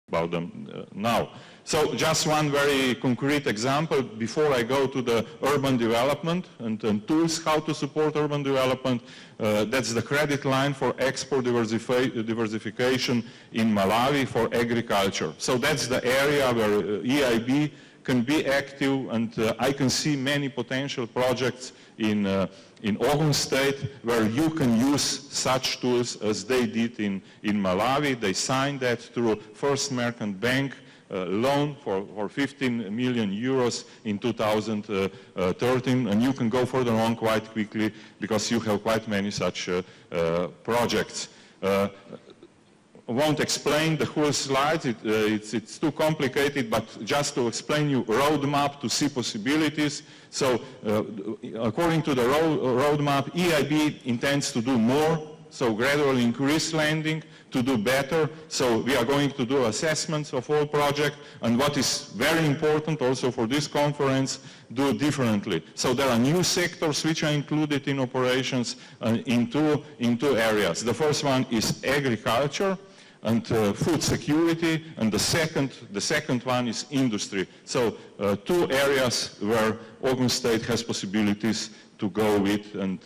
about them now. So just one very concrete example before I go to the urban development and tools how to support urban development. That's the credit line for export diversification in Malawi for agriculture. So that's the area where EIB can be active, and I can see many potential projects in Ogun State where you can use such tools as they did in Malawi. They signed that through First Merchant Bank loan for 15 million euros in 2013, and you can go further on quite quickly because you have quite many such projects. I won't explain the whole slide, it's too complicated, but just to explain you roadmap to see possibilities. So according to the roadmap, EIB intends to do more, so gradually increase lending to do better. So we are going to do assessments of all projects, and what is very important also for this conference, do differently. So there are new sectors which are included in operations in two areas. The first one is agriculture and food security, and the second one is industry. So two areas where Ogun State has possibilities to go with and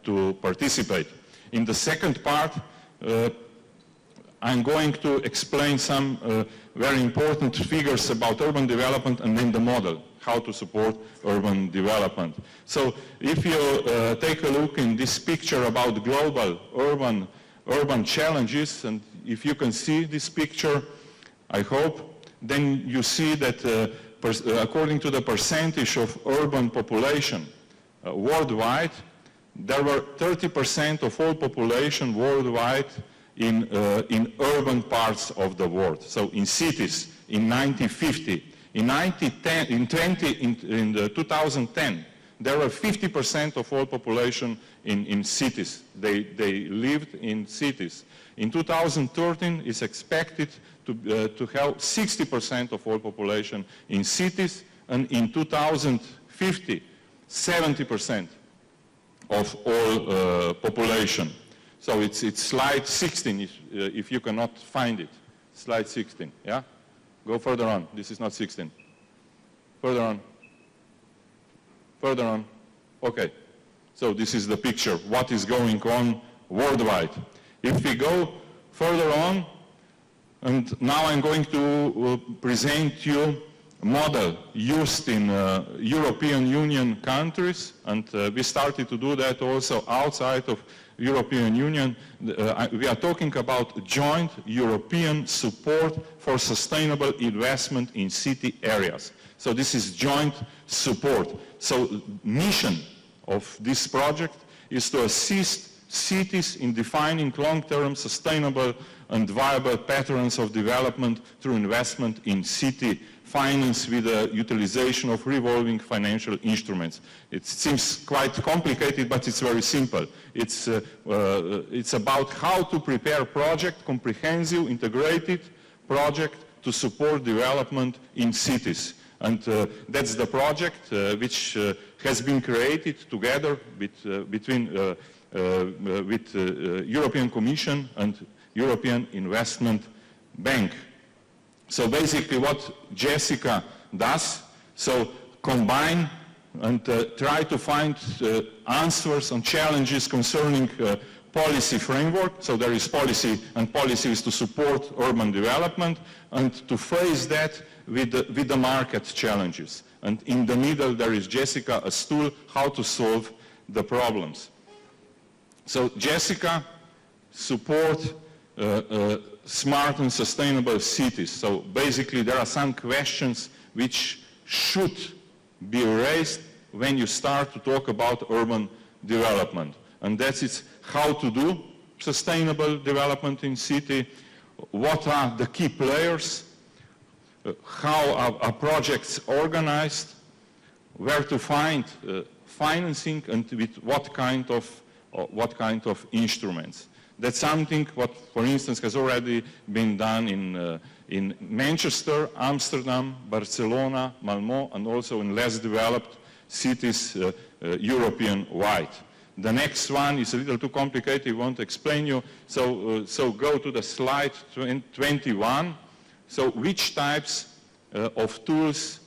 to participate. In the second part, I'm going to explain some very important figures about urban development and then the model, how to support urban development. So if you take a look in this picture about global urban challenges, and if you can see this picture, I hope, then you see that according to the percentage of urban population worldwide, there were 30% of all population worldwide in urban parts of the world. So in cities, in 1950, in 2010, there were 50% of all population in cities. They lived in cities. In 2013, it's expected to have 60% of all population in cities, and in 2050, 70% of all population. So it's slide 16 if you cannot find it. Slide 16, yeah? Go further on. This is not 16. Further on. Further on. Okay. So this is the picture, what is going on worldwide. If we go further on, and now I'm going to present you a model used in European Union countries, and we started to do that also outside of European Union. We are talking about joint European support for sustainable investment in city areas. So this is joint support. So mission of this project is to assist cities in defining long-term sustainable and viable patterns of development through investment in city finance with the utilization of revolving financial instruments. It seems quite complicated, but it's very simple. It's about how to prepare project, comprehensive, integrated project to support development in cities. And that's the project which has been created together between European Commission and European Investment Bank. So basically what Jessica does, so combine and try to find answers on challenges concerning policy framework. So there is policy, and policy is to support urban development, and to face that with the market challenges. And in the middle there is Jessica, a tool how to solve the problems. So Jessica support smart and sustainable cities. So basically there are some questions which should be raised when you start to talk about urban development. And that is how to do sustainable development in city, what are the key players, how are projects organized, where to find financing, and with what kind of instruments. That's something what, for instance, has already been done in Manchester, Amsterdam, Barcelona, Malmö, and also in less developed cities European-wide. The next one is a little too complicated, I won't explain you. So go to the slide 21. So which types of tools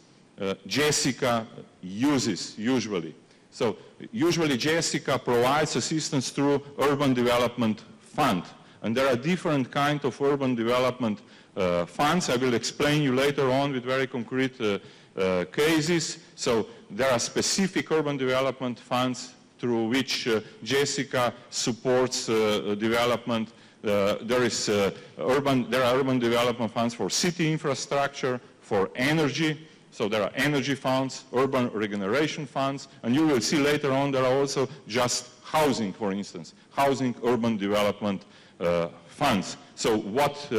Jessica uses usually? So usually Jessica provides assistance through Urban Development Fund. And there are different kinds of urban development funds. I will explain you later on with very concrete cases. So there are specific urban development funds through which Jessica supports development. There are urban development funds for city infrastructure, for energy. So there are energy funds, urban regeneration funds, and you will see later on there are also just housing, for instance, housing urban development funds. So what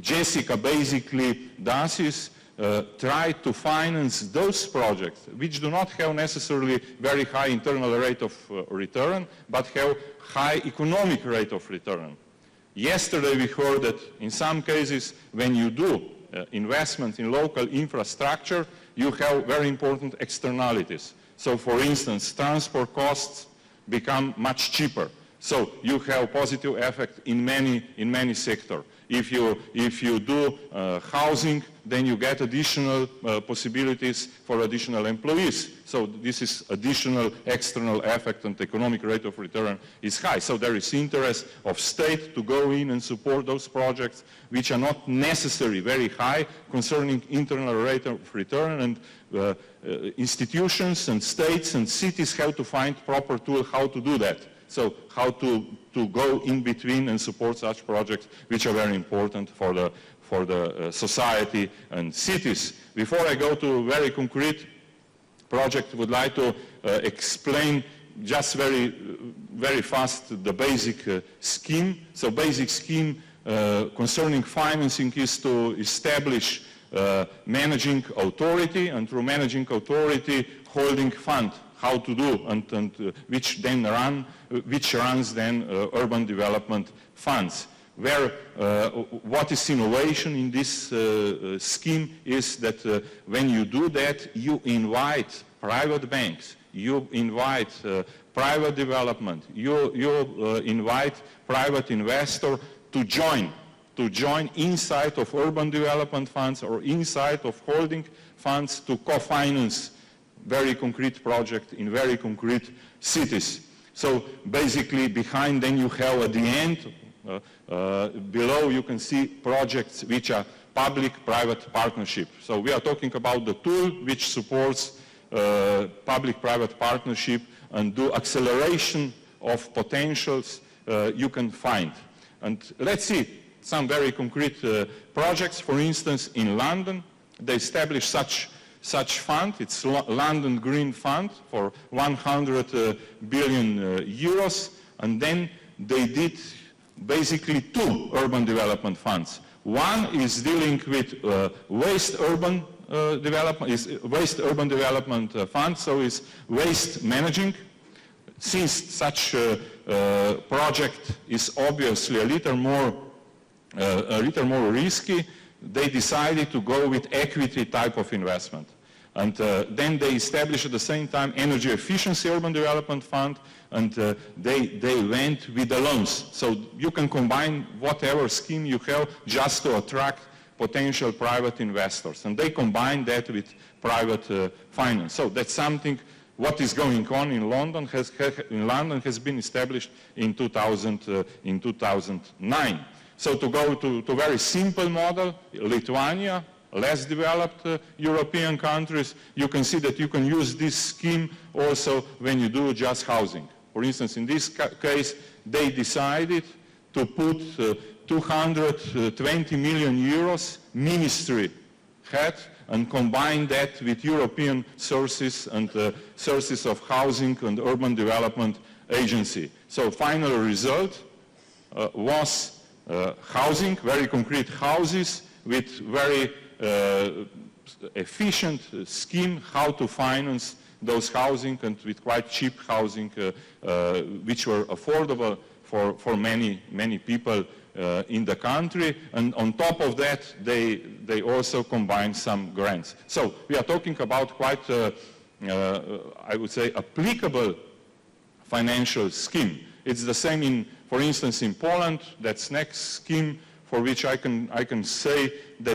Jessica basically does is try to finance those projects which do not have necessarily very high internal rate of return, but have high economic rate of return. Yesterday we heard that in some cases when you do investment in local infrastructure, you have very important externalities. So for instance, transport costs become much cheaper. So you have positive effect in many sectors. If you do housing, then you get additional possibilities for additional employees. So this is additional external effect, and the economic rate of return is high. So there is interest of state to go in and support those projects which are not necessarily very high concerning internal rate of return, and institutions and states and cities have to find proper tool how to do that. So how to go in between and support such projects which are very important for the society and cities. Before I go to very concrete project, I would like to explain just very fast the basic scheme. So basic scheme concerning financing is to establish managing authority, and through managing authority holding fund, how to do, and which runs then urban development funds. Where what is innovation in this scheme is that when you do that, you invite private banks, you invite private development, you invite private investor to join inside of urban development funds or inside of holding funds to co-finance very concrete project in very concrete cities. So basically behind then you have at the end, below you can see projects which are public-private partnership. So we are talking about the tool which supports public-private partnership and do acceleration of potentials you can find. And let's see some very concrete projects. For instance, in London, they established such fund. It's London Green Fund for 100 billion euros, and then they did basically two urban development funds. One is dealing with waste urban development fund, so it's waste managing. Since such project is obviously a little more risky, they decided to go with equity type of investment. And then they established at the same time energy efficiency urban development fund, and they went with the loans. So you can combine whatever scheme you have just to attract potential private investors. And they combine that with private finance. So that's something what is going on in London has been established in 2009. So to go to very simple model, Lithuania, less developed European countries, you can see that you can use this scheme also when you do just housing. For instance, in this case, they decided to put 220 million euros ministry had and combine that with European sources and sources of housing and urban development agency. So final result was housing, very concrete houses with very efficient scheme how to finance those housing, and with quite cheap housing which were affordable for many people in the country. And on top of that, they also combine some grants. So we are talking about quite, I would say, applicable financial scheme. It's the same in, for instance, in Poland. That's next scheme for which I can say that